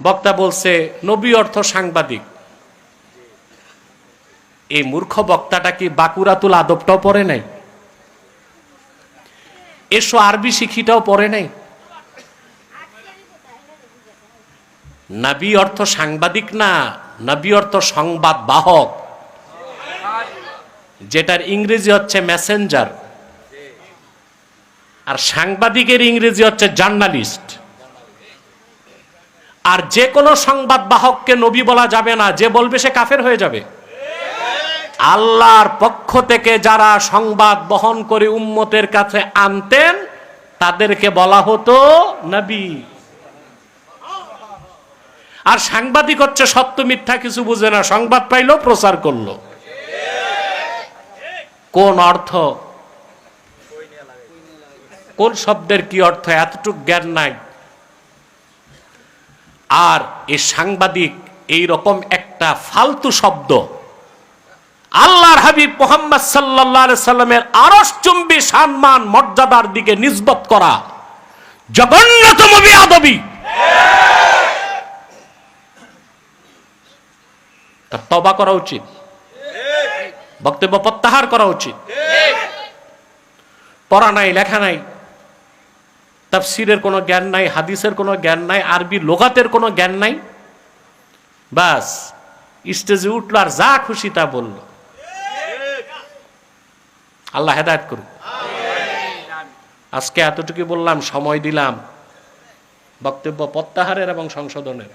বক্তা বলছে নবী অর্থ সাংবাদিক। এই মূর্খ বক্তাটা কি বাকুরাতুল আদবটাও পড়ে নাই, এসো আরবি শিখিটাও পড়ে নাই। নবী অর্থ সাংবাদিক না, নবী অর্থ সংবাদ বাহক, যেটার ইংরেজি হচ্ছে মেসেঞ্জার, আর সাংবাদিকের ইংরেজি হচ্ছে জার্নালিস্ট। আর যে কোনো সংবাদ বাহককে নবী বলা যাবে না, যে বলবে সে কাফের হয়ে যাবে। আল্লাহর পক্ষ থেকে যারা সংবাদ বহন করে উম্মতের কাছে আনতেন তাদেরকে বলা হতো নবী। আর সাংবাদিক হচ্ছে সত্য মিথ্যা কিছু বুঝে না, সংবাদ পাইলো প্রচার করলো। কোন অর্থ, কোন শব্দের কি অর্থ এতটুকু জ্ঞান নাই। আর এই সাংবাদিক এই রকম একটা ফালতু শব্দ আল্লাহর হাবিব মুহাম্মদ সাল্লাল্লাহু আলাইহি সাল্লামের আরশচুম্বী সম্মান মর্যাদার দিকে নিসবত করা জঘন্যতম বেয়াদবি। তার তওবা করা উচিত, বক্তব্য প্রত্যাহার করা উচিত। পড়া নাই, লেখা নাই, তাফসীরের কোনো জ্ঞান নাই, হাদিসের কোনো জ্ঞান নাই, আরবি লুগাতের কোনো জ্ঞান নাই, বাস স্টেজে উঠলো আর যা খুশি তা বলল। আল্লাহ হেদায়েত করুন। আজকে এতটুকু বললাম, সময় দিলাম বক্তব্য প্রত্যাহারের এবং সংশোধনের।